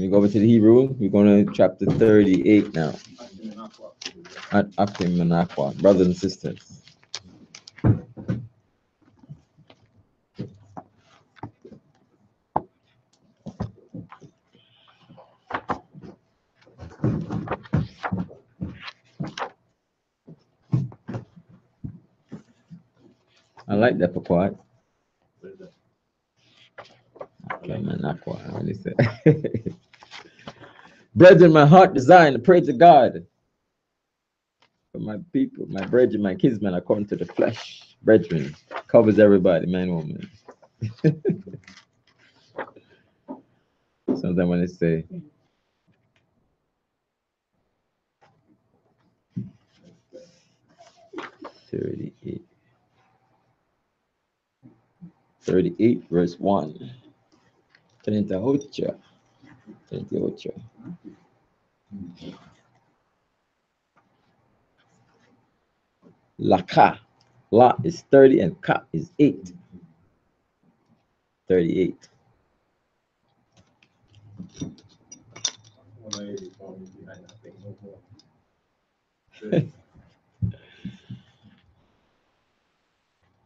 we go over to the Hebrew. We're going to chapter 38 now. At Achim and Aqua, brothers and sisters. I like that for quiet. Achim and Aqua. What he said. Brethren, my heart desire and pray to God for my people, my brethren, my kinsmen, according to the flesh. Brethren covers everybody, man, woman. Sometimes when they say, "38 verse 1. 38. 38. Laka. La is 30 and ka is 8. 38.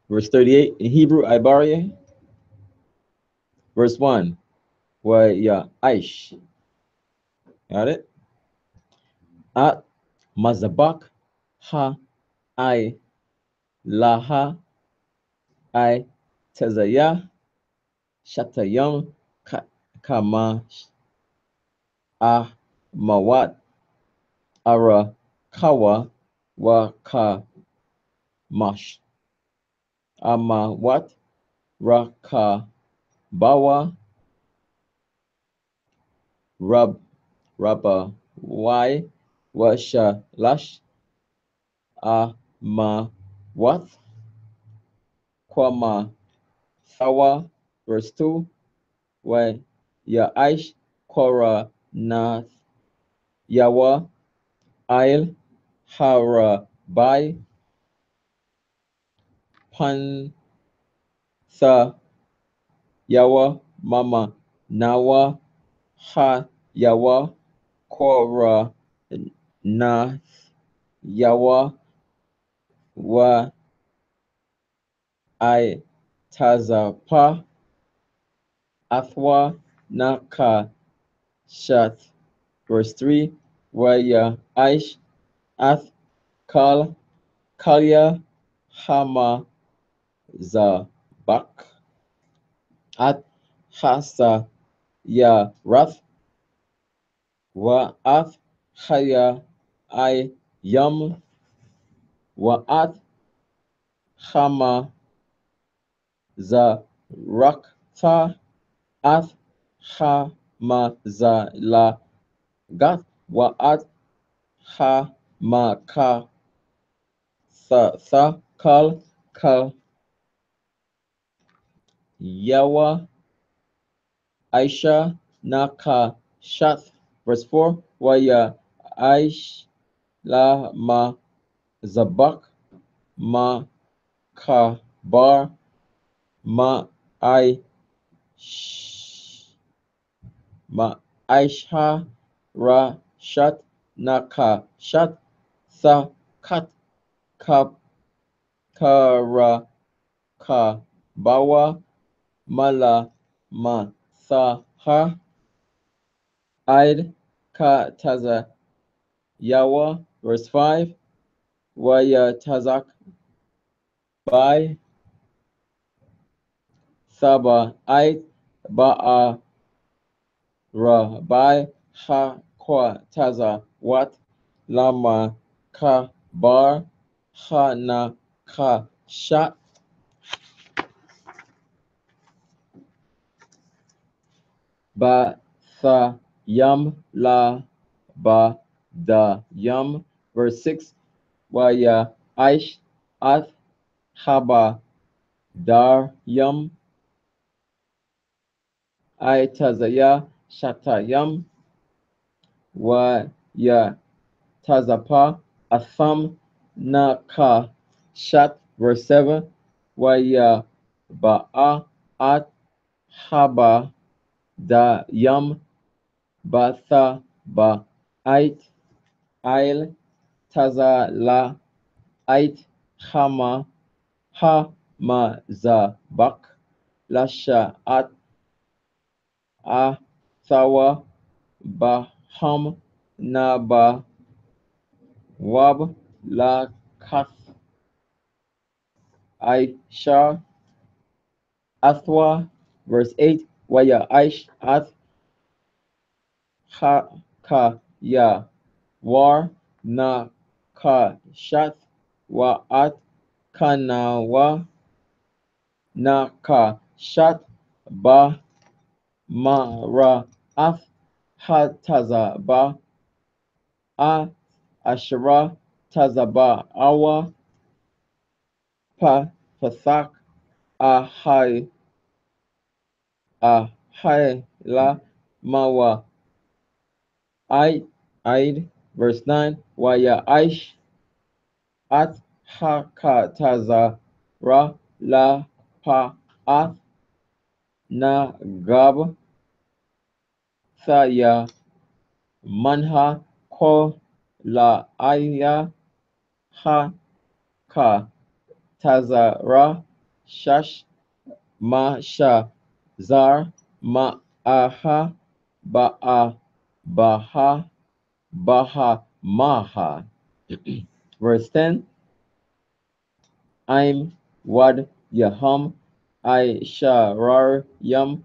Verse 38 in Hebrew, Ibaria. Verse 1. Why, yeah, Aish. Got it? At Mazabak ha I laha I tezaya shatayam kama mawat ara kawa wa ka mash amawat raka bawa rabba y washa lash amawat kwama sawa. Verse 2. Why ya aish kora nath yawa ail hara bai pan sa yawa mama nawa ha yawa kora nath yawa wa I tazapa athwa naka shat. Verse 3. Waya aish ath kal kalya hama zabak at hasa ya rath wa ath haya I yam wa at hama za rakta ath hama za la gat wa at hama ka sa kal kal yawa Aisha naka shath. Verse 4. Waya aish la ma zabak ma ka bar ma I ma aisha ra shat naka shat sa kat ka kara ka bawa mala ma sa ha Id ka taza yawa. Verse 5. Waya tazak by saba id ba'a ra by ha kwa taza wat lama ka bar ha na ka shat ba sa yam la ba da yam. Verse 6. Waya aish ath haba dar yam I tazaya shatayam wa ya tazapa atham na ka shat. Verse 7. Wa ya ba'a at haba da yam Batha ba ait ail taza la ait hama ha ma za bak lasha at a thawa baham na ba wab la kath aisha athwa. Verse 8, waya aish ath ha ka ya war na ka shat wa at kana wa na ka shat ba ma ra ath ha taza ba a ashra taza ba awa pa pathak a hai la mawa I Aid. Verse 9, waya aish at hakataza ra la pa ath na gab thaya manha ko la aya ha ka taza ra shash ma sha zar ma aha ba a baha baha maha. Verse 10, I'm wad yaham I sharar yam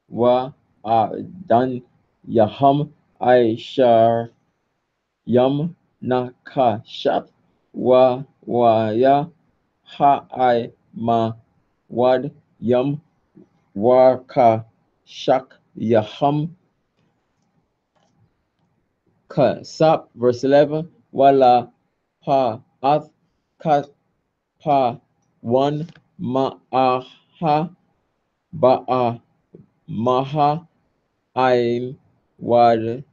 wa dan yaham I shar yam nakashat wa ya ha I ma wad yam wa ka shak yaham ka sap. Verse 11, wala pa ath ka pa one ma'aha ba'a maha I'm wad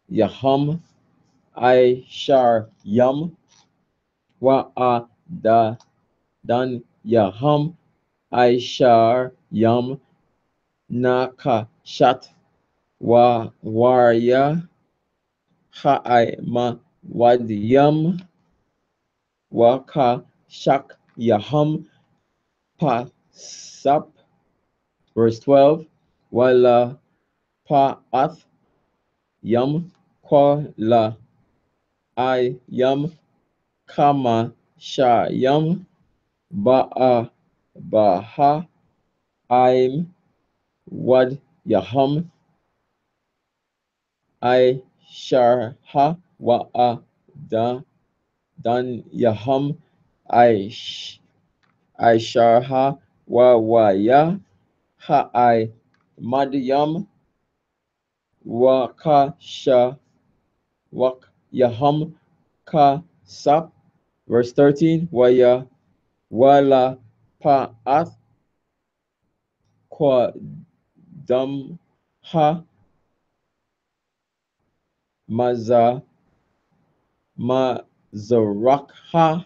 yaham I shar yam wa da dan yaham I shar yam naka shat wa warya ha I ma wad yam wa ka shak yaham pa sap. Verse 12, wala pa ath yam kwa la I yam kama sha yam ba'a baha I'm wad yaham I shar ha wa da dan yaham I shar ha wa ya ha I mad yam wa ka sha wak yaham ka sap. Verse 13, waya wala pa ath kwa dam ha maza mazarak ha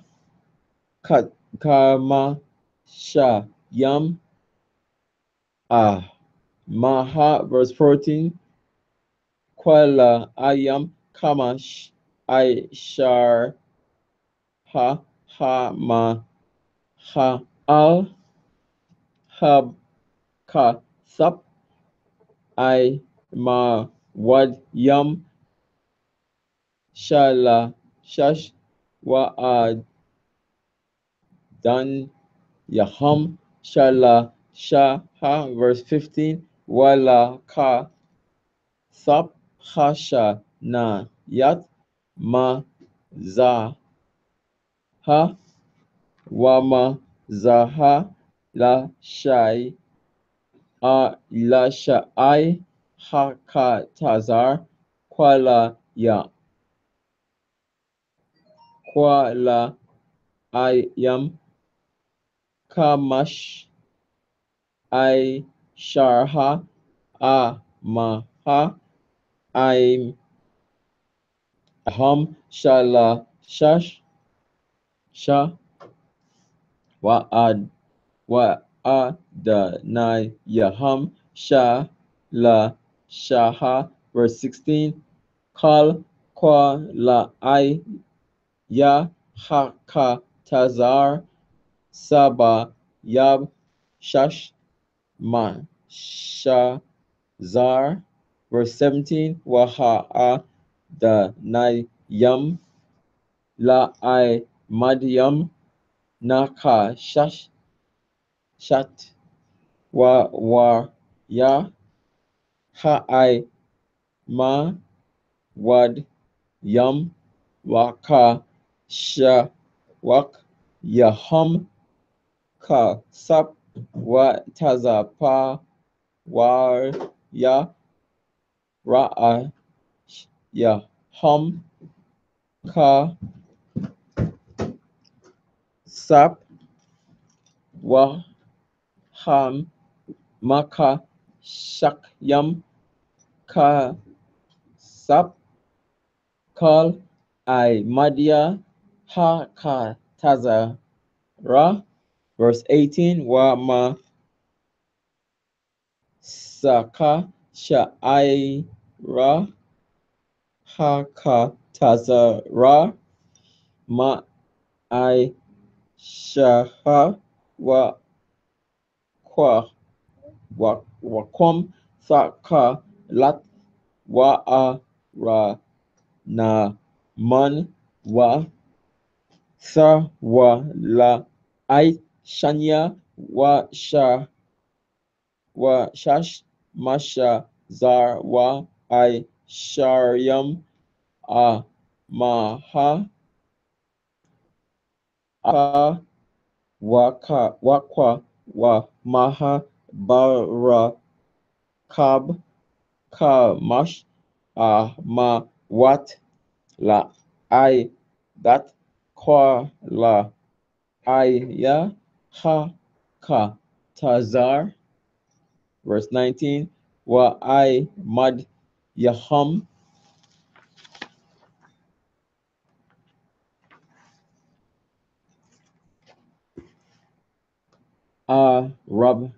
kama sha yam maha. Verse 14, kwala ayam kama I shar ha ma ha al ha ka sap I ma wad yam shala shash wa dan yaham shala shaha. Verse 15, wala ka sap hasha na yat ma za ha wama zaha la shai la shai hakatazar kwala ya kwala ayam kamash I sharha maha I'm ham shala shash sha wa ad na yaham sha la shaha verse 16. Kal kwa la I ya haka tazar saba yab shash ma shazar, verse 17. Waha the nayam la I madyam naka shash shat wa ya ha I ma wad yam waka sha wak yaham ka sap wa taza pa wa ya ra ya hum ka sap wa ham maka shak yam ka sap kal I madya ha ka taza ra, verse 18. Wa ma saka sha I ra ha ka taza ra ma I shaha wa kwa wa kwam saka lat wa a ra na man wa sa wa la I shanya wa sha wa shash masha zar wa I sharyam a maha a wakwa wa maha bara kab kamash a ma wat la I that kwa la I ya ha ka tazar, verse 19. Wa I mad yaham a rab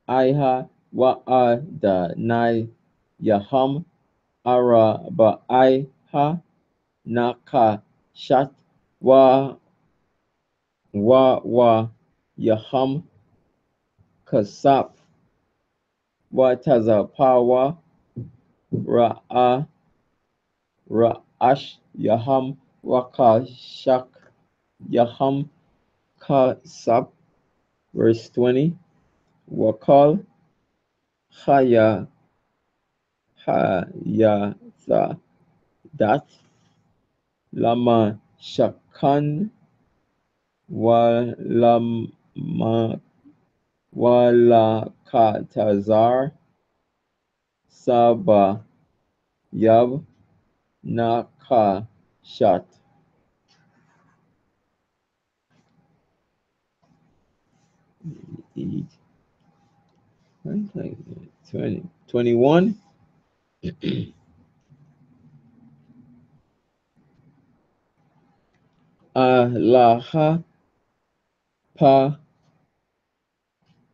iha wa a da nai yaham ara ba iha naka shat wa yaham kasap wa taza pawa ra ash yaham waka shak yaham kasap, verse 20. Wakal haya hayatha dat lama shakan walama wala katazar saba yab naka shat. Eat. 21. Alaha pa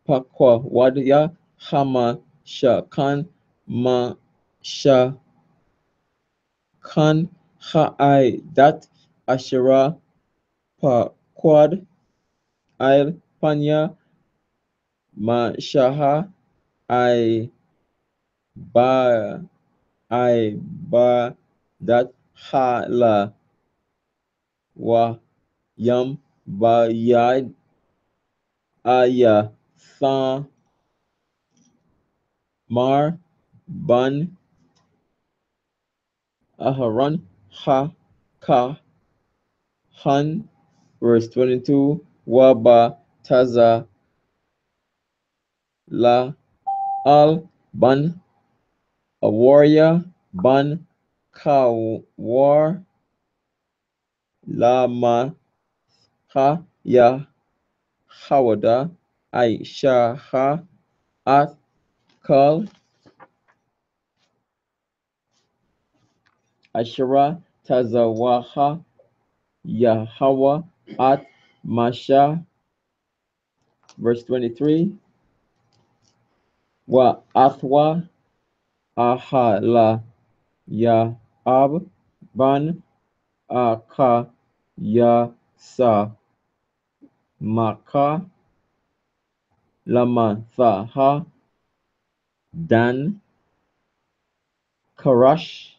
pakwa wadya hama shakan ma shakan ha'ai dat ashira pa quad il panya ma shaha I ba dat hala wa yam ba yad aya sa mar ban aharon ha ka han, verse 22. Waba taza la al ban a warrior ban ka war la ma ha ya hawada aisha ha at kal ashara tazawaha yahawa at masha, verse 23. Wa athwa aha la ya ab ban aka ya sa maka lama thaha dan karash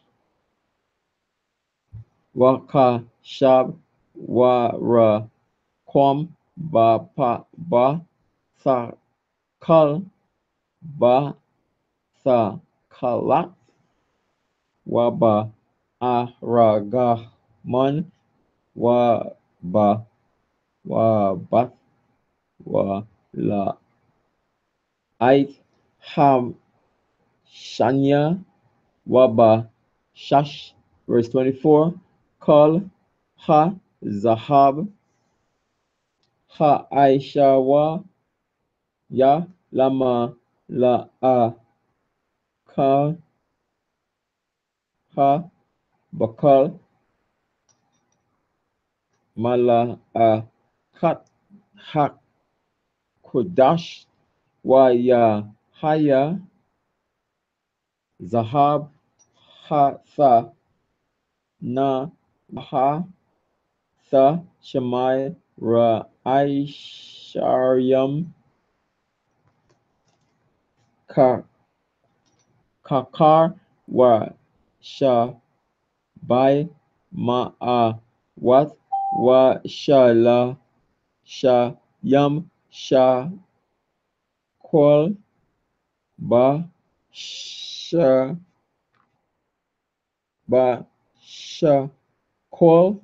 waka shab wara kwam ba pa ba sa kal ba sa kalat waba aragaman waba wabat wa la ait ham shanya waba shash. Verse 24. Kal ha zahab ha aishawa ya lama la a ka ha bakal mala a kat hak kudash wa ya haya zahab ha sa na ha sa shamai ra aisharyam ka kakar wa sha by ma'awat wa shala sha yam sha kwal ba sha ba sha kwal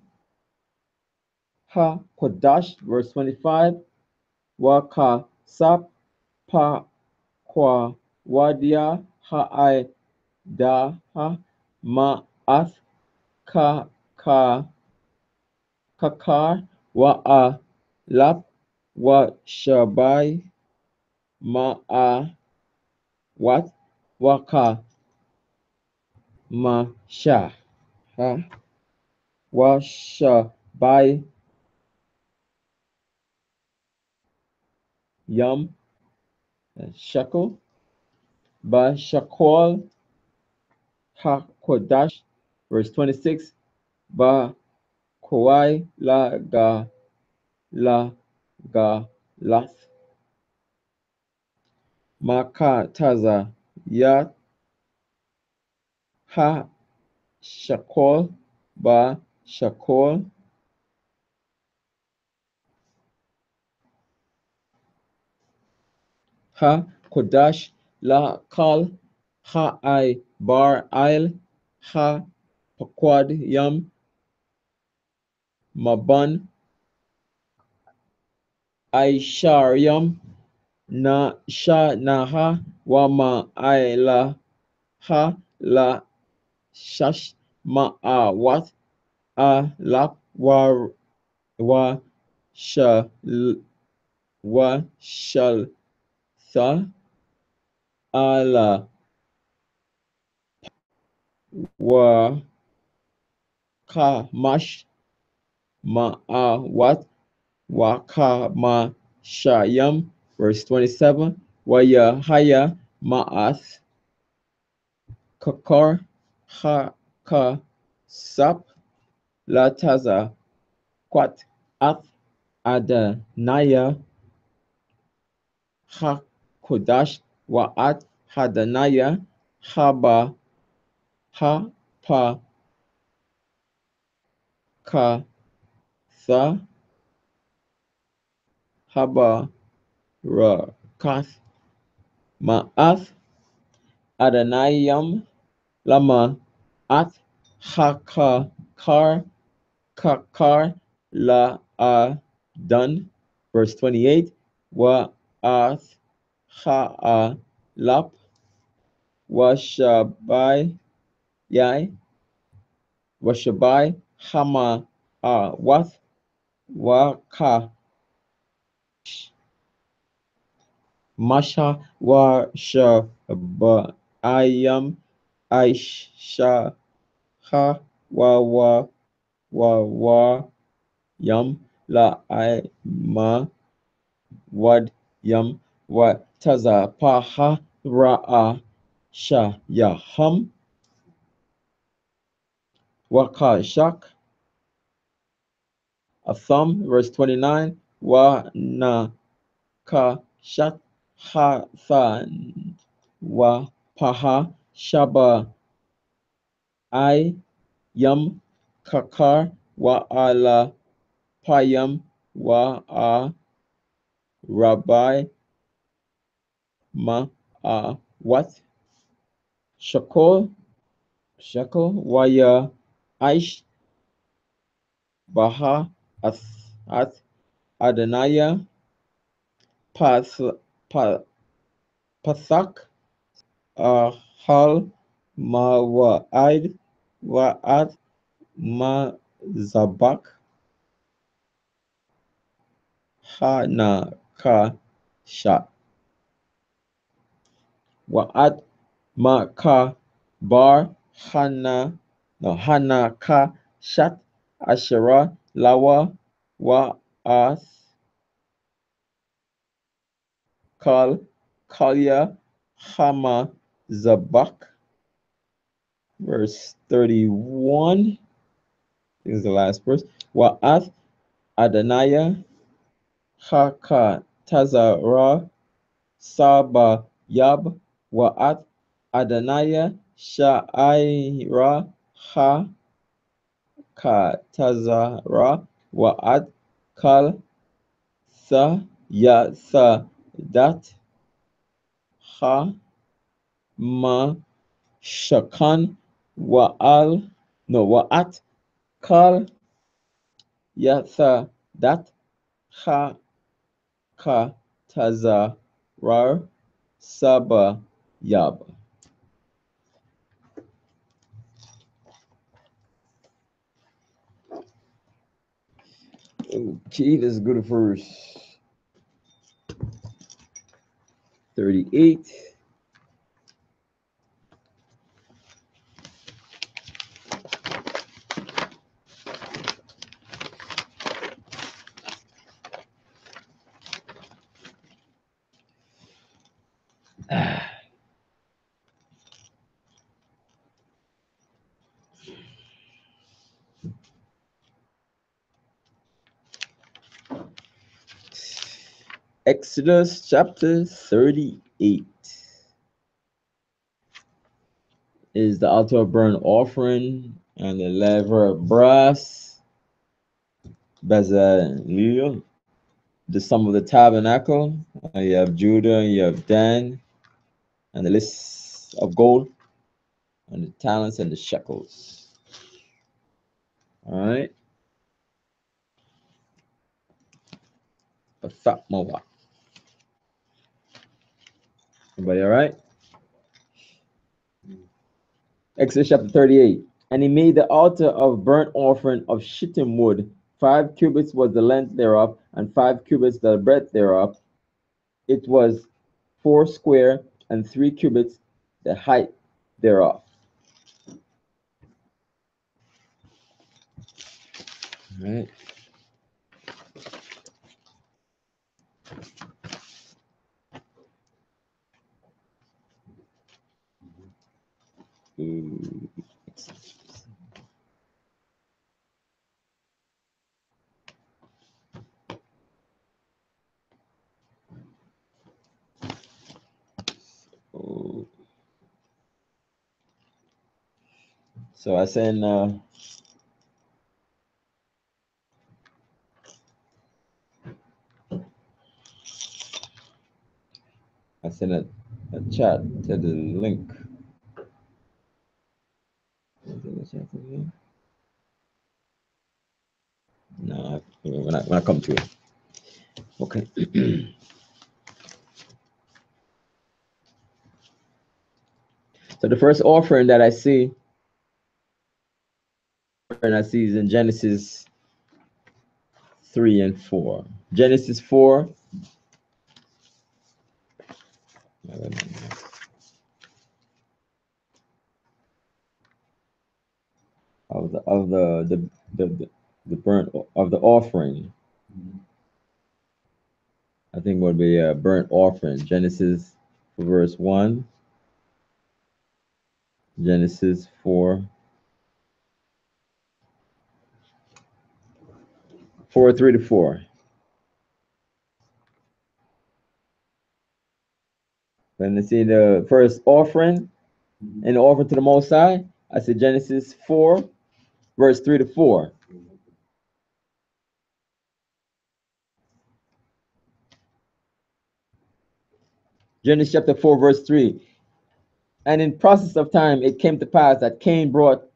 ha kodash. Verse 25. Wa ka sap pa kwa wadia ha I da ha ma ath ka ka kakar wa a lap wa shabai ma a wat wa ka ma sha ha wa shabai yum shekel ba shakol ha kodash. Verse 26. Ba kawai la ga lath maka taza ya ha shakol ba shakol ha kodash la kal ha I bar ail ha pakwad yam maban aisharyam na sha naha wama aila ha la shash ma a wat a lap wa sha wa shal sa ala wa ka mash ma a wat wa ka ma shayam. Verse 27. Wa ya haya ma'ath kakar ha ka sap la taza kwat ath adanaya ha kodash wa at hadanaya haba ha pa ka sa haba ra kath ma'ath adanayam lama at haka kar kakar la done. Verse 28. Wa ath ha lap wa shabai yai wa shabai hama wath wa ka masha wa shabayam aisha ha wa yam la I ma wad yam wa taza pa ha ra'a Shayaham, Wakashak, Atham, verse 29, Wa na kashat hathan, Wa paha shaba I yam kakar, Wa ala payam, Wa a rabbi ma a what? Shakol, Waya Aish, Baha, Ath, Adonaya, Path, Pathak, Hal, Mawa'id, Wa'ad, Mazabak, Hanaka, Shat, Wa'ad, Maka, Bar, Hanaka, Shat, Asherah, Lawa, Wa'ath, Kal, Kalya, Hama, Zabak, verse 31. This is the last verse. Wa'ath, Adonaiah, Haka, Tazara, Saba, Yab, Wa'ath, Adonaiah, Sha'ira, Ha, Ka, Tazara, Wa'ath, Kal, Sa, Ya, Sa, Dat, Ha, Ma, Shakan, Wa'at, Kal, Yatha, Dat, Ha, Ka, Taza, Rar, Saba, Yab. Okay, let's go to verse 38. Exodus chapter 38 is the altar of burnt offering and the laver of brass, Bezalel, the sum of the tabernacle. You have Judah, you have Dan, and the list of gold, and the talents and the shekels. All right. Moab. Everybody all right? Exodus chapter 38. And he made the altar of burnt offering of shittim wood. 5 cubits was the length thereof, and 5 cubits the breadth thereof. It was 4 square, and 3 cubits the height thereof. All right. So I send a chat to the link. No, when I come to it. Okay. So the first offering that I see, is in Genesis 3 and 4. Genesis 4. Of the burnt of the offering. I think would be a burnt offering. Genesis verse 1. Genesis 4, 3 to 4. When you see the first offering and the offering to the Most High, I said Genesis 4, verse 3 to 4. Genesis chapter 4, verse 3. And in process of time, it came to pass that Cain brought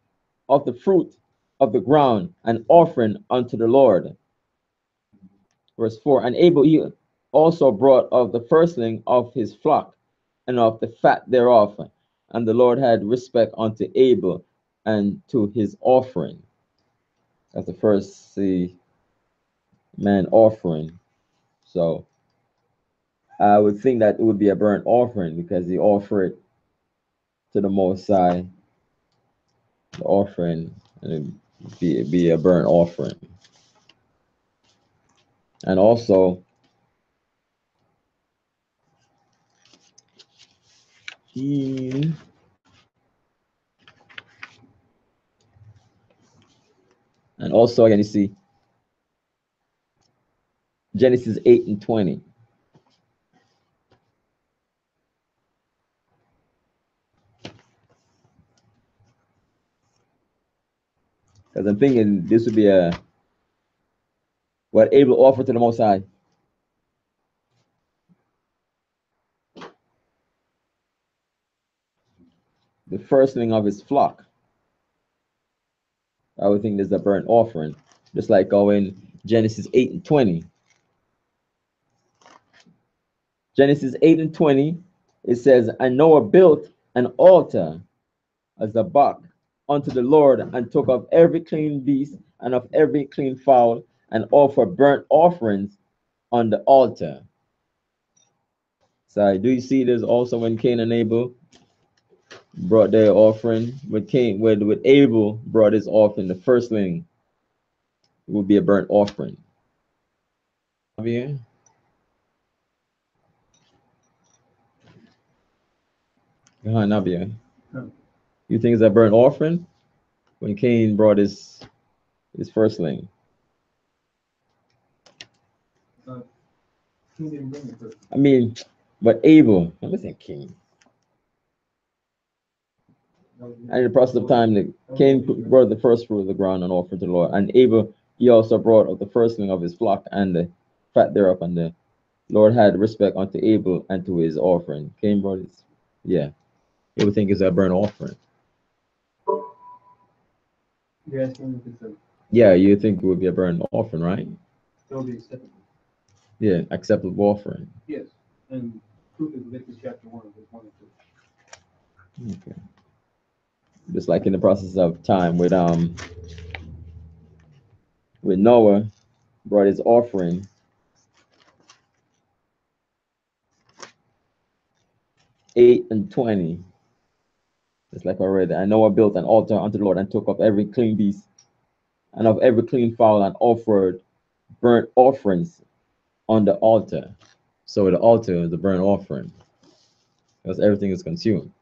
of the fruit of the ground an offering unto the Lord. Verse 4. And Abel he also brought of the firstling of his flock and of the fat thereof. And the Lord had respect unto Abel and to his offering. That's the first man offering. So I would think that it would be a burnt offering because he offered to the Most High the offering, and it'd be a burnt offering. And also, again, you see Genesis 8 and 20. Because I'm thinking this would be what Abel offered to the Most High. The firstling of his flock. I would think there's a burnt offering. Just like in Genesis 8 and 20. Genesis 8 and 20, it says, And Noah built an altar as a buck unto the Lord, and took of every clean beast and of every clean fowl, and offered burnt offerings on the altar. So do you see this also when Cain and Abel brought their offering? With Abel brought his offering, the firstling would be a burnt offering. Yeah. Nabia. You think it's a burnt offering when Cain brought his firstling? I mean, but Abel, I'm saying Cain. And in the process of time, Cain brought the first fruit of the ground and offered to the Lord. And Abel, he also brought of the firstling of his flock and the fat thereof. And the Lord had respect unto Abel and to his offering. Cain brought his, yeah. You would think it's a burnt offering. Yeah, you think it would be a burnt offering, right? It'll be acceptable. Yeah, acceptable offering. Yes, and proof is Leviticus chapter 1, verse 1 and 2. Okay. Just like in the process of time with Noah brought his offering. 8 and 20. It's like already. And Noah built an altar unto the Lord and took of every clean beast and of every clean fowl and offered burnt offerings on the altar. So the altar is the burnt offering because everything is consumed.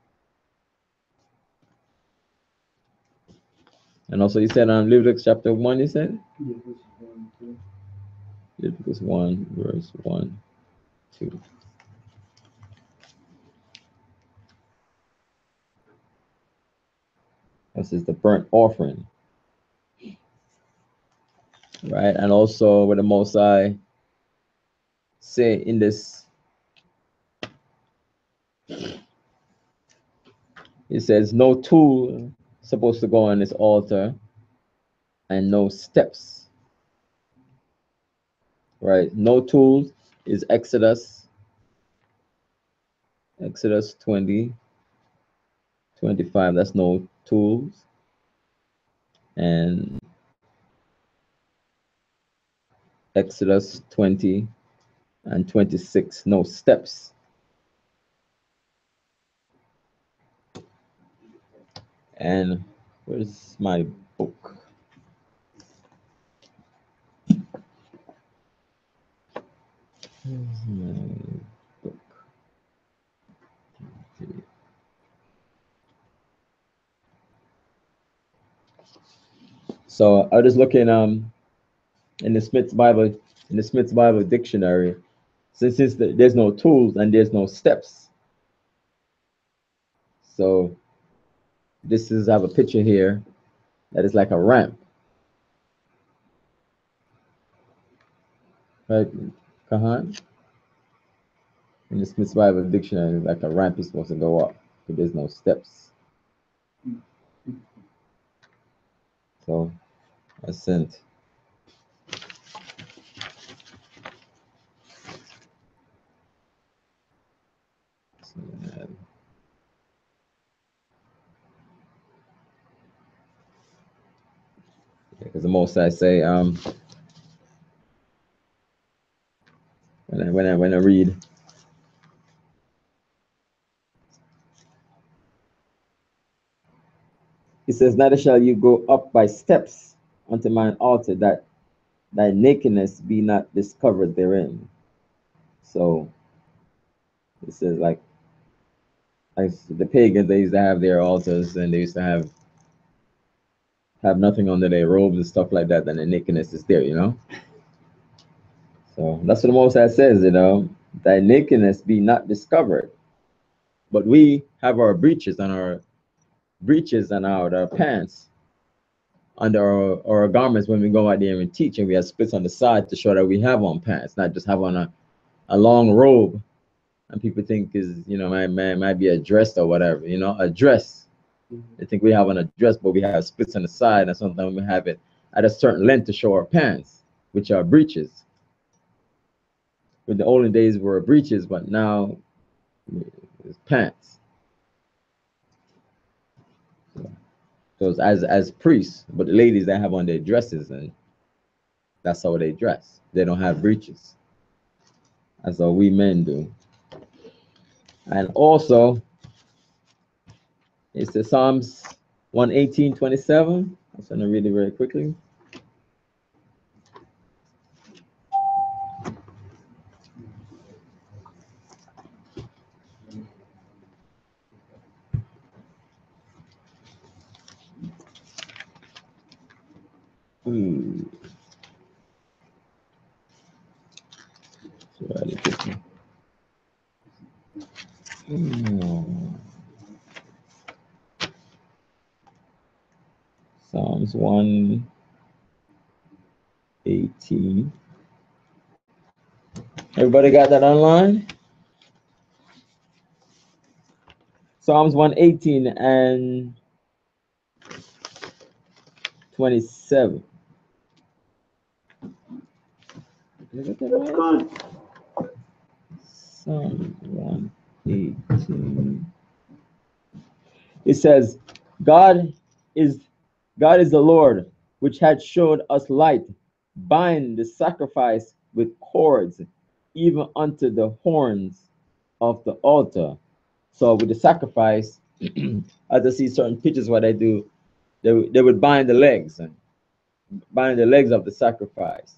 And also, you said on Leviticus chapter 1, you said? Leviticus 1, verse 1, 2. This is the burnt offering. Right? And also, with the Most High say in this, it says, no tool supposed to go on this altar and no steps. Right? No tools is Exodus 20, 25. That's no tools. And Exodus 20 and 26, no steps. And where's my book? Where's my book? So I was just looking in the Smith's Bible dictionary, since there's no tools and there's no steps. So this is I have a picture here that is like a ramp. Right, Kahan? In the Smith's Bible dictionary, like a ramp is supposed to go up, but there's no steps. So ascent. Because the most I say, when I read, it says, "Neither shall you go up by steps unto mine altar, that thy nakedness be not discovered therein." So it says like the pagans, they used to have their altars and they used to have nothing under their robes and stuff like that, and the nakedness is there, you know. So that's what the Most High says, you know, thy nakedness be not discovered. But we have our breeches and our pants under our garments when we go out there and teach, and we have splits on the side to show that we have on pants, not just have on a long robe. And people think is, you know, might be a dress or whatever, you know, a dress. They think we have on a dress, but we have splits on the side, and sometimes we have it at a certain length to show our pants, which are breeches. In the olden days were breeches, but now it's pants. So it's as priests, but the ladies, they have on their dresses, and that's how they dress. They don't have breeches. That's how we men do. And also, it's the Psalms 118:27. I'm going to read it very quickly. Psalms 118. Everybody got that online? Psalms 118 and 27. Psalm 118. It says, God is the Lord, which had showed us light, bind the sacrifice with cords, even unto the horns of the altar. So with the sacrifice, as I see certain pictures what they do, they would bind the legs of the sacrifice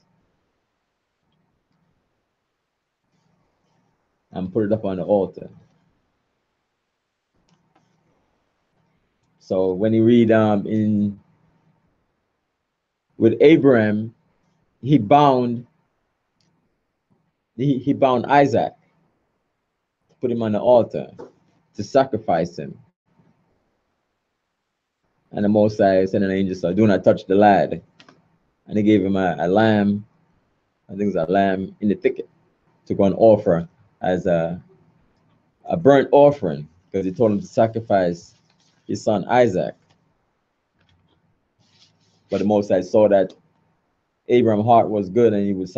and put it up on the altar. So when you read in with Abraham, he bound Isaac, put him on the altar to sacrifice him. And the Most High sent an angel, so do not touch the lad. And he gave him a lamb, I think it's a lamb in the thicket, to go and offer as a burnt offering, because he told him to sacrifice his son Isaac. But the Most High saw that Abraham's heart was good, and he would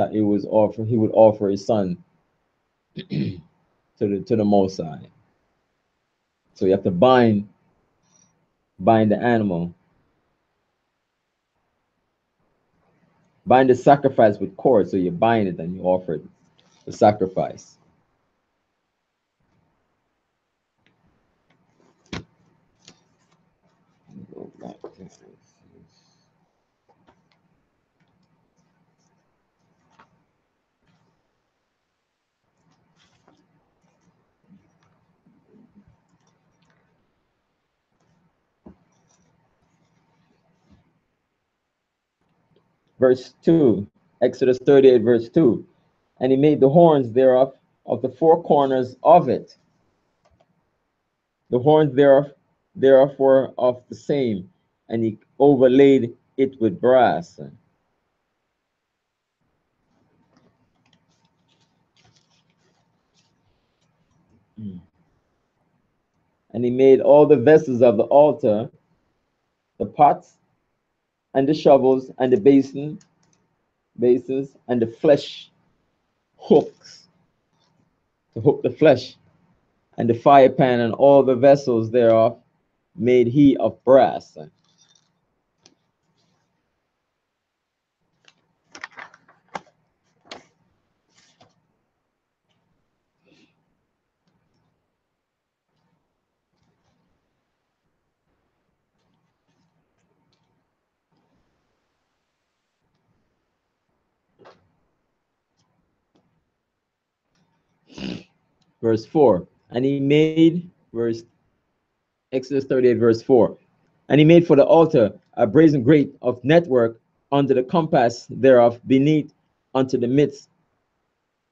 offer his son to the Most High. So you have to bind the animal, bind the sacrifice with cords. So you bind it and you offer it, the sacrifice. Go back to this. Verse 2, Exodus 38, verse 2. And he made the horns thereof of the four corners of it. The horns thereof were of the same, and he overlaid it with brass. And he made all the vessels of the altar, the pots and the shovels and the basins and the flesh hooks to hook the flesh, and the fire pan and all the vessels thereof made he of brass. Verse 4. And he made, verse Exodus 38, verse 4. And he made for the altar a brazen grate of network under the compass thereof beneath unto the midst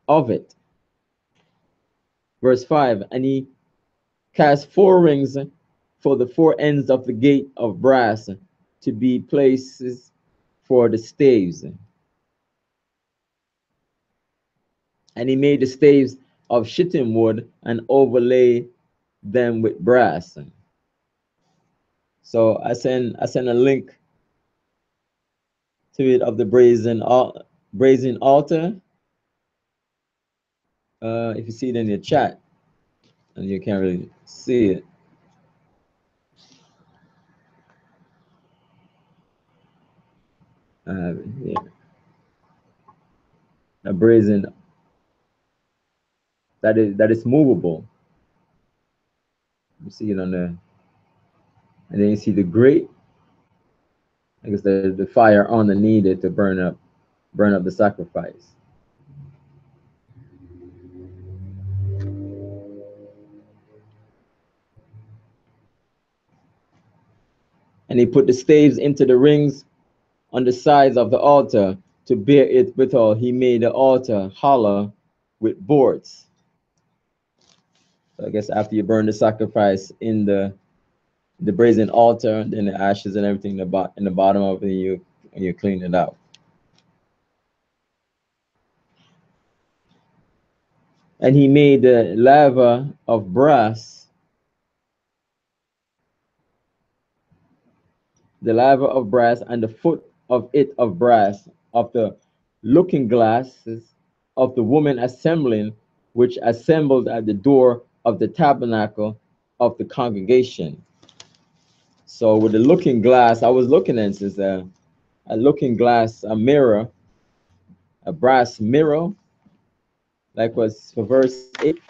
of it. Verse 5. And he cast four rings for the four ends of the gate of brass to be places for the staves. And he made the staves of shittim wood and overlay them with brass. So I send a link to it of the brazen altar. If you see it in your chat, and you can't really see it. I have it here. A brazen that is movable. You see it on there, and then you see the grate. I guess the fire underneath it to burn up the sacrifice. And he put the staves into the rings on the sides of the altar to bear it withal. He made the altar hollow with boards. So I guess after you burn the sacrifice in the brazen altar, then the ashes and everything in the bottom of it, you clean it out. And he made the laver of brass, and the foot of it of brass, of the looking glasses of the woman assembling, which assembled at the door of the tabernacle of the congregation. So with the looking glass, I was looking at this, a looking glass, a mirror, a brass mirror, like was for verse 8.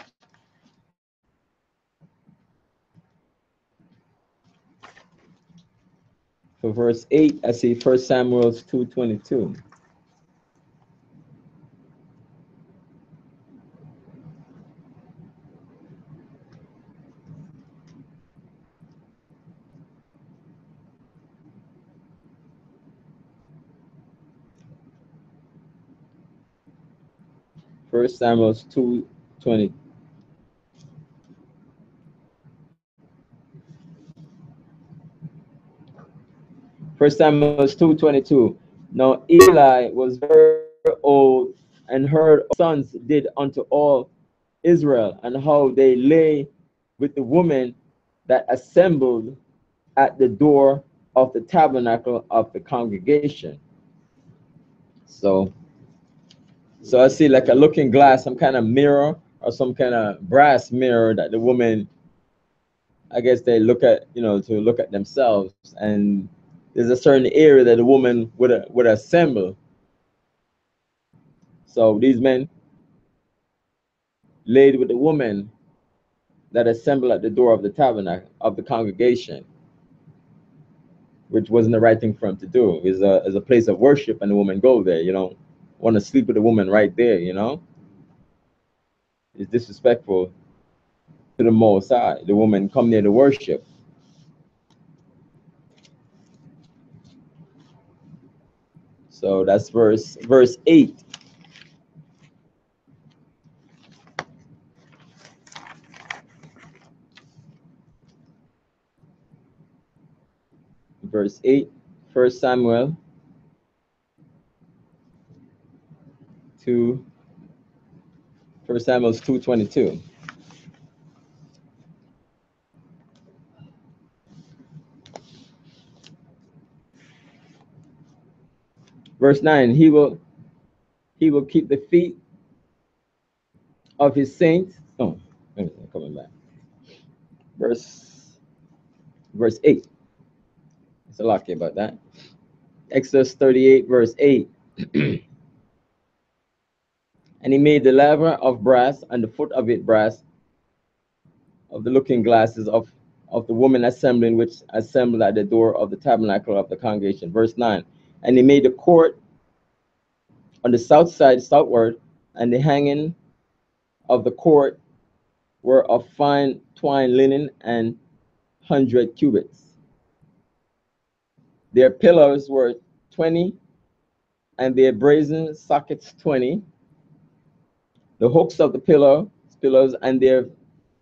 For verse 8, I see 1 Samuel 2:22. First Samuel 2:20. First Samuel 2:22. Now Eli was very old, and heard sons did unto all Israel, and how they lay with the woman that assembled at the door of the tabernacle of the congregation. So I see like a looking glass, some kind of mirror or some kind of brass mirror that the woman, I guess they look at, to look at themselves. And there's a certain area that the woman would assemble. So these men laid with the woman that assembled at the door of the tabernacle of the congregation, which wasn't the right thing for him to do. It's a place of worship, and the woman go there. You don't want to sleep with the woman right there. It's disrespectful to the Most High. The woman come there to worship. So that's verse 8. Verse 8, 1 Samuel 2, 1 Samuel 2:22. Verse 9, he will keep the feet of his saints. Oh, wait a minute, coming back. Verse 8. It's a lot about that. Exodus 38, verse 8. And he made the laver of brass, and the foot of it brass, of the looking glasses of the woman assembling, which assembled at the door of the tabernacle of the congregation. Verse 9. And he made the court on the south side southward, and the hanging of the court were of fine twined linen and 100 cubits. Their pillars were 20, and their brazen sockets 20. The hooks of the pillars and their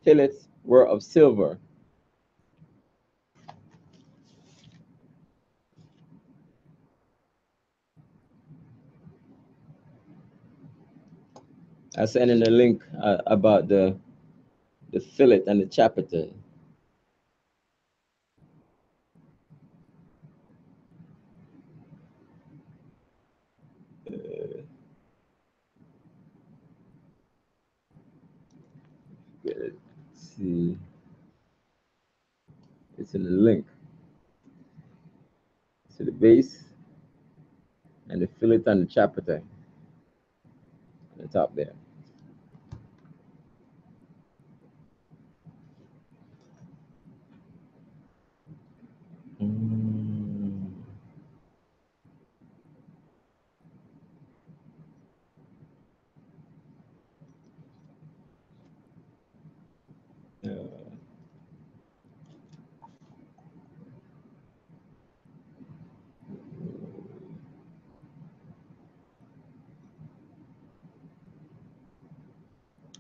fillets were of silver. I sent in a link about the fillet and the chapiter. Let's see. It's in the link. So the base and the fillet and the chapiter on the top there.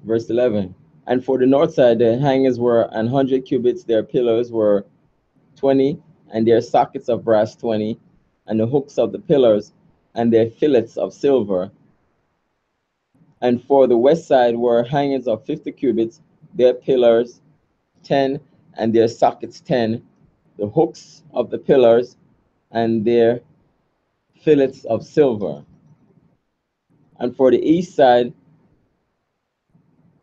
Verse 11. And for the north side, the hangers were 100 cubits, their pillars were 20, and their sockets of brass 20, and the hooks of the pillars and their fillets of silver. And for the west side were hangers of 50 cubits, their pillars 10, and their sockets 10, the hooks of the pillars and their fillets of silver. And for the east side,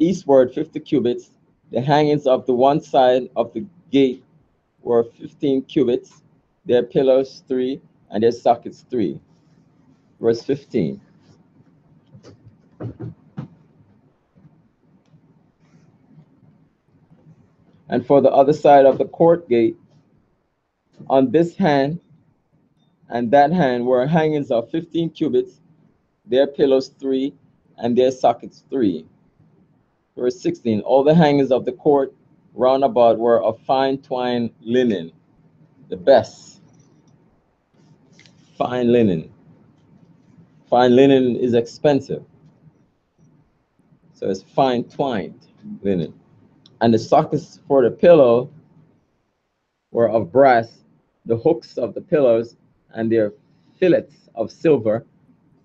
eastward 50 cubits, the hangings of the one side of the gate were 15 cubits, their pillars 3, and their sockets 3. Verse 15. And for the other side of the court gate, on this hand and that hand were hangings of 15 cubits, their pillars 3, and their sockets 3. Verse 16. All the hangings of the court round about were of fine twined linen, the best. Fine linen. Fine linen is expensive, so it's fine twined linen. And the sockets for the pillow were of brass, the hooks of the pillars and their fillets of silver,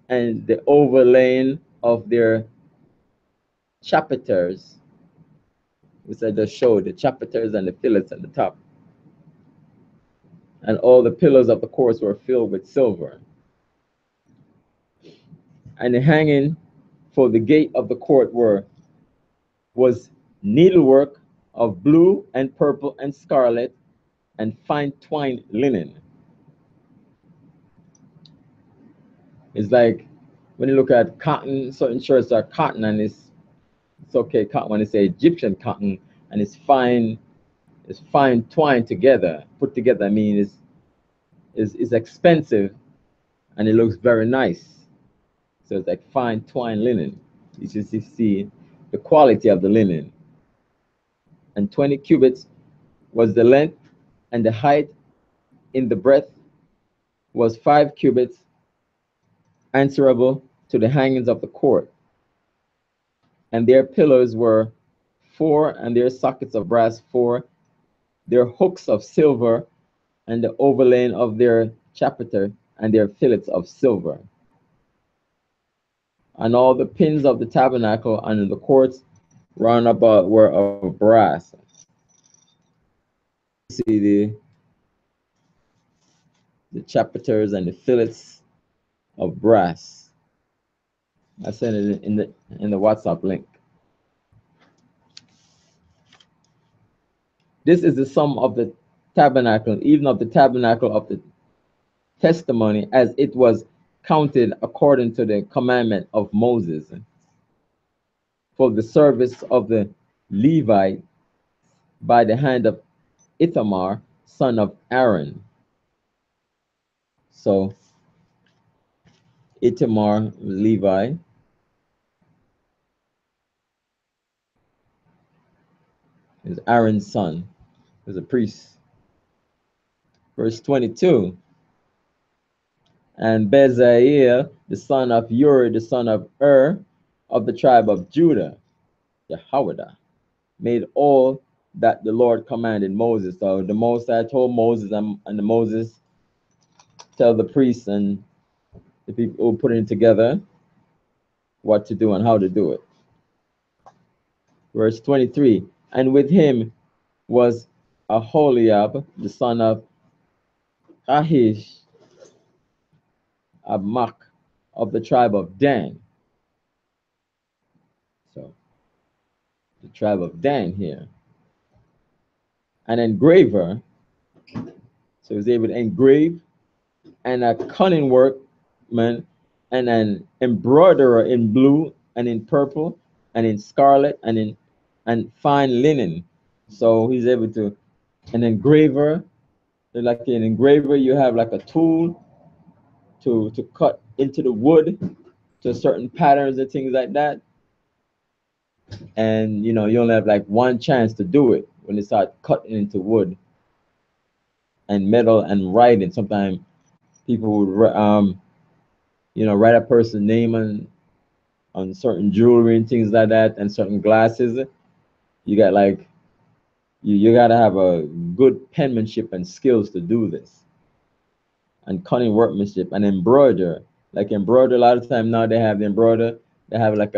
and the overlaying of their chapiters, which I just showed, the chapiters and the fillets at the top. And all the pillars of the courts were filled with silver. And the hanging for the gate of the court was needlework of blue and purple and scarlet and fine twined linen. It's like when you look at cotton, certain shirts are cotton, and it's okay cotton when it's Egyptian cotton, and it's fine twined together, put together. I mean, it's expensive, and it looks very nice. So it's like fine twined linen. You just see the quality of the linen. And 20 cubits was the length, and the height in the breadth was 5 cubits, answerable to the hangings of the court. And their pillars were 4, and their sockets of brass 4, their hooks of silver, and the overlaying of their chapiter, and their fillets of silver. And all the pins of the tabernacle and the courts round about were of brass. See the chapiters and the fillets of brass. I sent it in the WhatsApp link. This is the sum of the tabernacle, even of the tabernacle of the testimony, as it was counted according to the commandment of Moses, for the service of the Levite by the hand of Ithamar, son of Aaron. So Ithamar, Levi, is Aaron's son, was a priest. Verse 22. And Bezaleel, the son of Uri, the son of of the tribe of Judah, Jehoiada, made all that the Lord commanded Moses. So the Most High told Moses, and the Moses tell the priests and the people who put it together what to do and how to do it. Verse 23. And with him was Aholiab, the son of Ahish, Abmach, of the tribe of Dan. So the tribe of Dan here. An engraver, so he was able to engrave, and a cunning workman, and an embroiderer in blue and in purple and in scarlet and fine linen. So he's able to, an engraver, like an engraver, you have like a tool to cut into the wood to certain patterns and things like that. And you only have like one chance to do it when you start cutting into wood and metal and writing. Sometimes people would write a person's name on certain jewelry and things like that, and certain glasses. You got like you got to have a good penmanship and skills to do this, and cunning workmanship and embroider. Like embroider, a lot of time now they have the embroider. They have like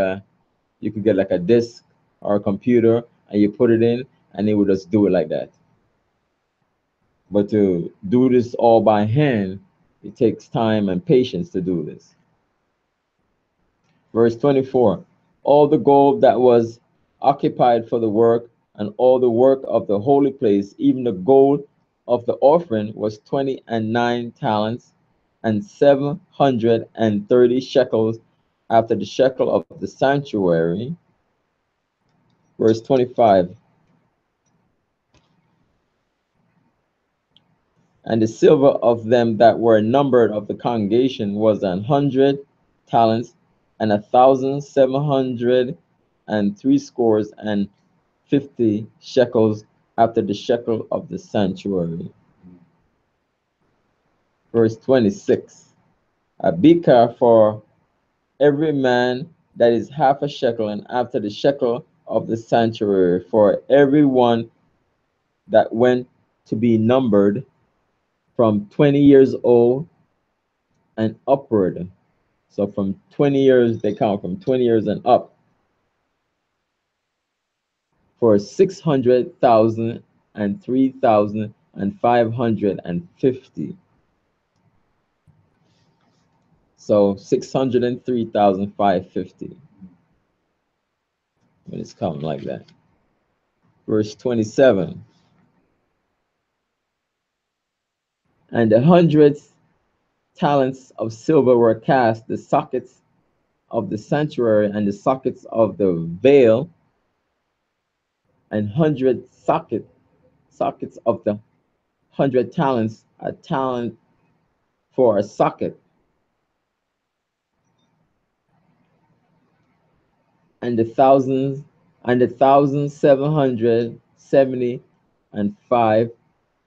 you could get like a disc or a computer and you put it in and it would just do it like that. But to do this all by hand, it takes time and patience to do this. Verse 24, all the gold that was occupied for the work and all the work of the holy place, even the gold of the offering, was 29 talents and 730 shekels after the shekel of the sanctuary. Verse 25, and the silver of them that were numbered of the congregation was 100 talents and 1,760 shekels after the shekel of the sanctuary. Verse 26, a bikar for every man that is half a shekel, and after the shekel of the sanctuary for every one that went to be numbered from 20 years old and upward. So from 20 years, they count from 20 years and up, for 600,000 and 3,550. So 603,550 when it's counting like that. Verse 27. And 100 talents of silver were cast, the sockets of the sanctuary and the sockets of the veil, and 100 sockets of the 100 talents, a talent for a socket. And 1,775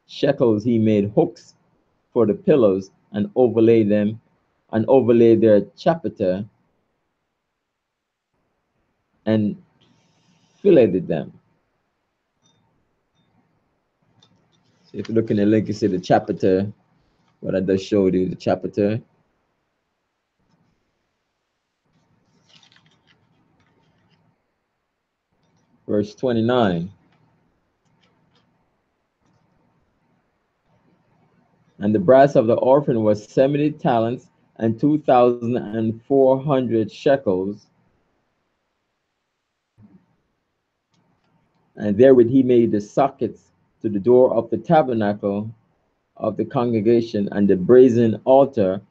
shekels he made hooks for the pillows and overlaid them and overlaid their chapiter and filleted them. So if you look in the link, you see the chapiter, what I just showed you, the chapiter. Verse 29. And the brass of the orphan was 70 talents and 2,400 shekels. And therewith he made the sockets to the door of the tabernacle of the congregation, and the brazen altar,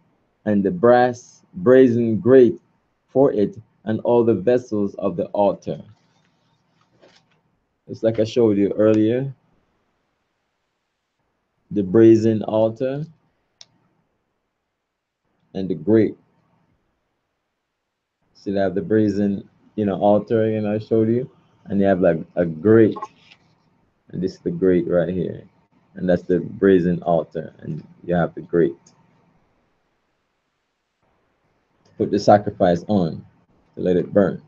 and the brass brazen grate for it, and all the vessels of the altar. It's like I showed you earlier. The brazen altar and the grate. So they have the brazen, altar, I showed you, and they have like a grate, and this is the grate right here, and that's the brazen altar, and you have the grate. Put the sacrifice on to let it burn.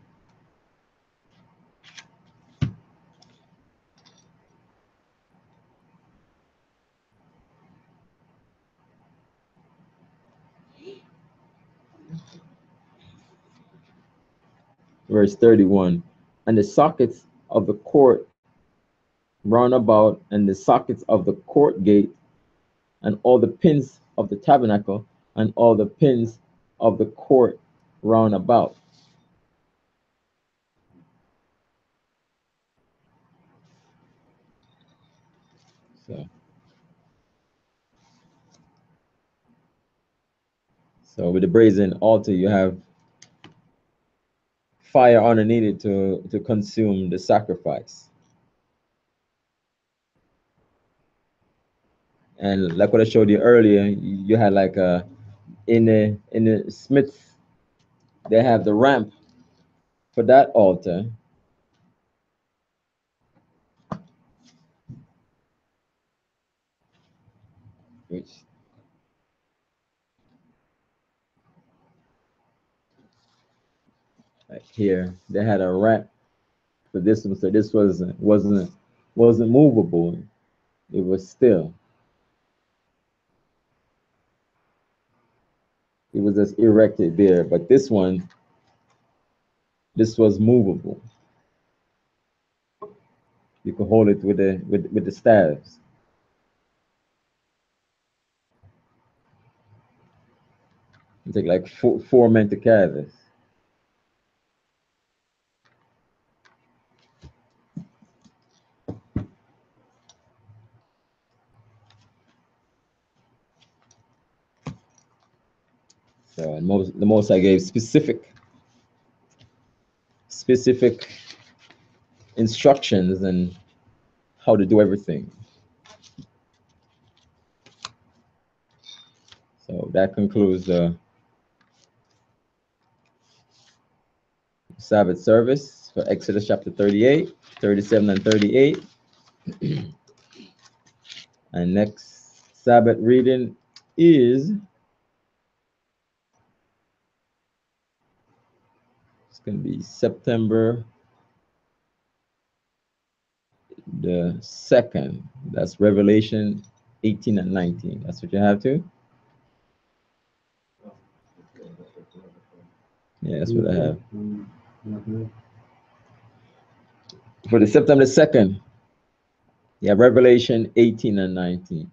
Verse 31, and the sockets of the court round about, and the sockets of the court gate, and all the pins of the tabernacle, and all the pins of the court round about. So with the brazen altar, you have fire underneath it to consume the sacrifice. And like what I showed you earlier, you had like in the smiths, they have the ramp for that altar. Which like here, they had a ramp for this one, so this wasn't movable. It was still. It was just erected there, but this one, this was movable. You could hold it with the staves. It take like four men to carry this. So and the most I gave specific instructions and how to do everything. So that concludes the Sabbath service for Exodus chapter 38, 37, and 38. And next Sabbath reading is, it's going to be September the 2nd. That's Revelation 18 and 19. That's what you have to? Yeah, that's what I have. For the September 2nd, you have Revelation 18 and 19.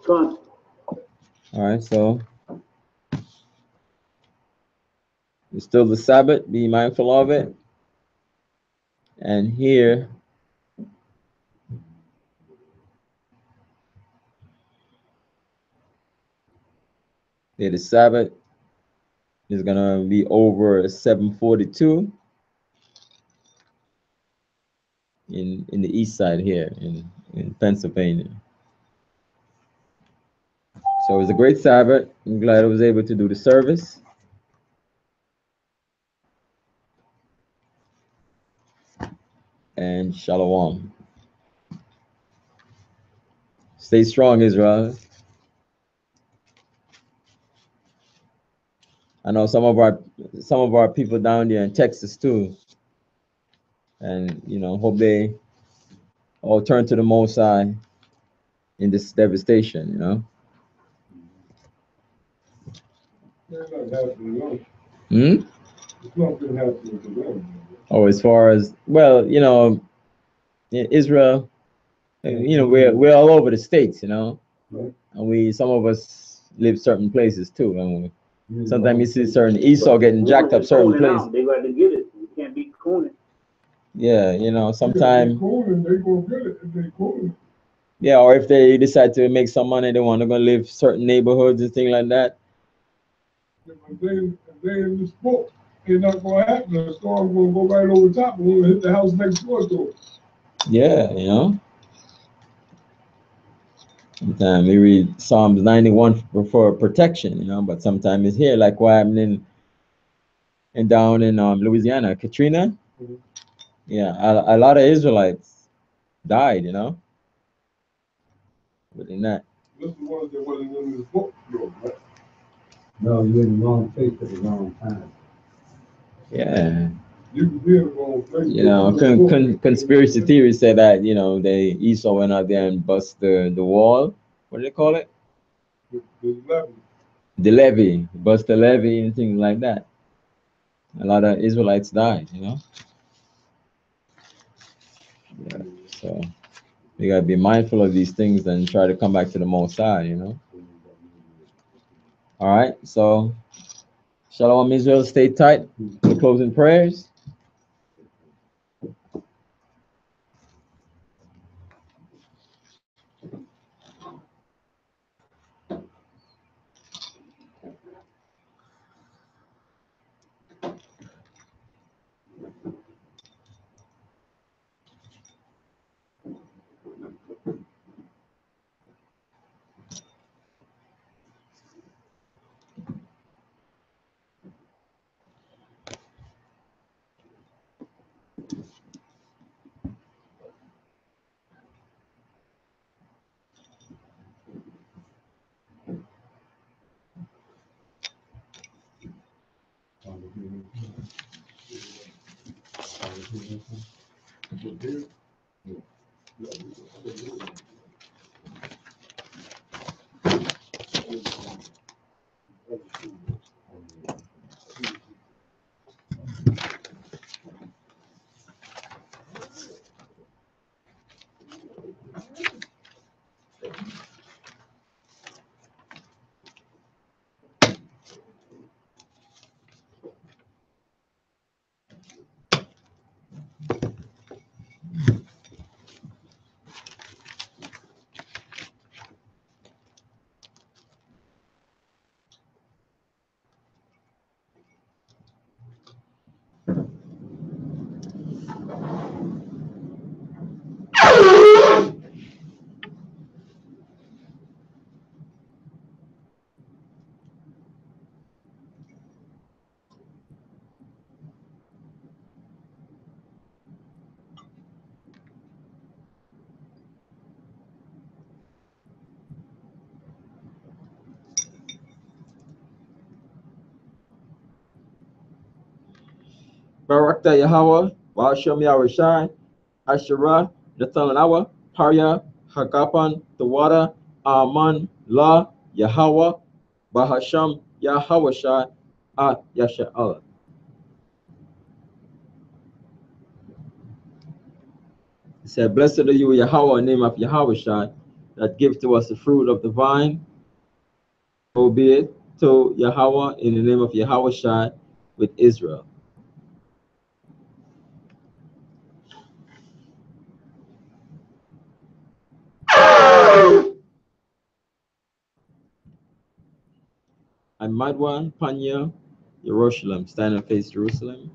Fun. All right, so it's still the Sabbath. Be mindful of it. And here, the Sabbath is gonna be over 7:42 in the east side here in Pennsylvania. So it was a great Sabbath. I'm glad I was able to do the service. And Shalom. Stay strong, Israel. I know some of our people down there in Texas too. And hope they all turn to the Most High in this devastation. Hmm? Oh, as far as Israel, we're all over the states. And some of us live certain places too. And sometimes you see certain Esau getting jacked up certain places. They got to get it. You can't be cooning. Yeah, sometimes. Yeah, or if they decide to make some money, they want to go live certain neighborhoods and things like that. If they in the sport, it's not gonna happen. The storm gonna go right over top and we'll hit the house next door to it. Yeah. Sometimes we read Psalms 91 for protection, but sometimes it's here, like what happened in down in Louisiana, Katrina. Mhm. Yeah, a lot of Israelites died, within that. This is the ones that wasn't in this book, though, right? No, you're in the wrong place at the wrong time. Yeah. You can be in the wrong place. Conspiracy theories say that they Esau went out there and bust the wall. What do they call it? The levee, bust the levee and things like that. A lot of Israelites died. Yeah, so you gotta be mindful of these things and try to come back to the Most High. All right, so Shalom Israel, stay tight. The closing prayers. Barakta Yahweh, Washam Yahushai, Asherah, Nathanawa, Parya, Hakapan, Tawada, Aman, La, Yahweh, Bahasham, Yahawashai, Yasha'Allah. He said, Blessed are you, Yahweh, in the name of Yahawashai, that give to us the fruit of the vine, albeit to Yahweh in the name of Yahawashai with Israel. And Madwan, Panya, Jerusalem, stand and face Jerusalem.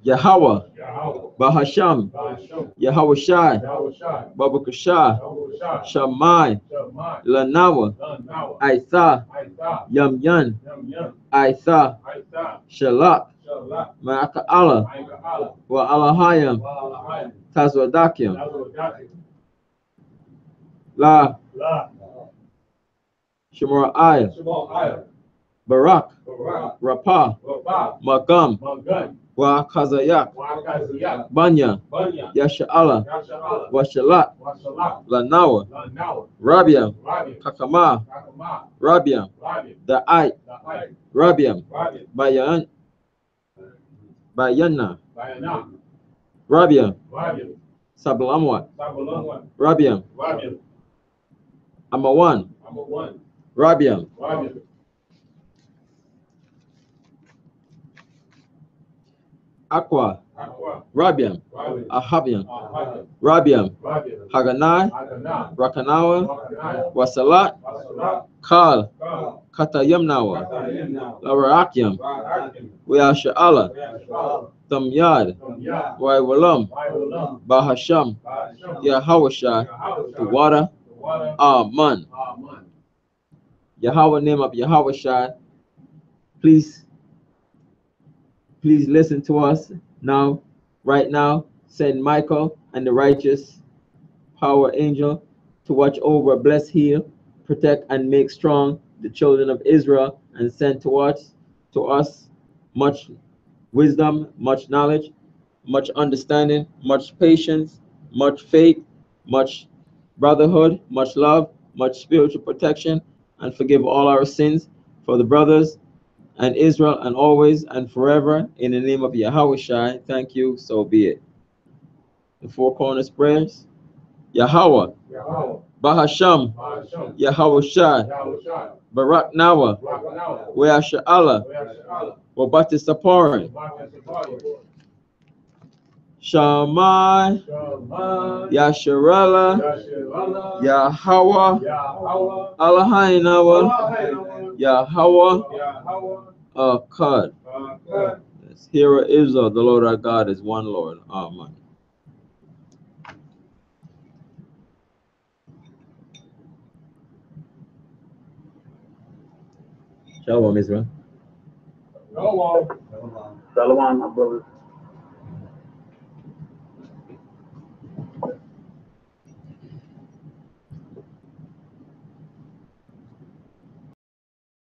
Yahweh, Yahweh, Bahasham, Bahasham, Yahweh Shai, Yahushai, Babakashah, Yahushai, Shammai, Shammai, Lanawa, Lanawa, Aitha, Aitha, Yum Yun, Yum, Aitha, Aitha, Shalak, Shalak, Ma'aka Allah, Micah, Allah, Wa Alahayam, Wa'alahayim, Tazwadakim, Nazareth, La, La, Shemar Ayah, Shemar Ayah, Barak, Barak, Rapah, Rabah, Magam, Magun, Wa Kazayak, Wa'akaziyak, Banya, Bunya, Yasha'Allah, Yashala, Wa Shalat, Washalak, Lanawa, Lanawa, Rabiam, Rabi, Kakama, Kakama, Rabiam, Rabi, Da'ai, Da'ai, Rabiam, Rabi, Bayan, Bayanna, Bayana, Rabiam, Rabi, Sabalamwat, Sabalonwa, Rabiam, Rabi, Amawan, Amawan, Rabiam, Rabi, Aqua, Aqua, Rabiam, Rabi, Ahabiam, Ahadi, Rabiam, Rabi, Haganai, Adana, Rakanawa, Wakanaya, Wasalat, Wasalat, Kal, Kal, Katayamnawa, Katayimna, Larakiam, Ra'akim, Weasha'Allah, Yashbal, Tamyad, Tumya, Waiwalam, Waiwalam, Bahasham, Ba'asham, Yahawashai, Yahushai, the water, the water, Aman. Aman. Yahweh, name of Yahawashai, please listen to us now, right now. Send Michael and the righteous power angel to watch over, bless, heal, protect, and make strong the children of Israel, and send to us much wisdom, much knowledge, much understanding, much patience, much faith, much brotherhood, much love, much spiritual protection, and forgive all our sins for the brothers and Israel, and always and forever, in the name of Yahweh Shai. Thank you, so be it. The four corners prayers. Yahweh, Yahweh, Bahasham, Ba'asham, Yahweh Shai, Yahushai, Barak Nawa, Rakanawa, Weasha'Allah, Weasha'Allah, Wabati Saparin, Wakasapari, Shammai, Shammai, Yasharella, Yashirala, Yahweh, Yahweh, Alahainawa, Elohim, Yahweh, Yahweh, Akkad. Akkad. Yes. Hear, O Israel, the Lord our God is one Lord. Amen. Shalom, Israel. Shalom. Shalom, my brothers.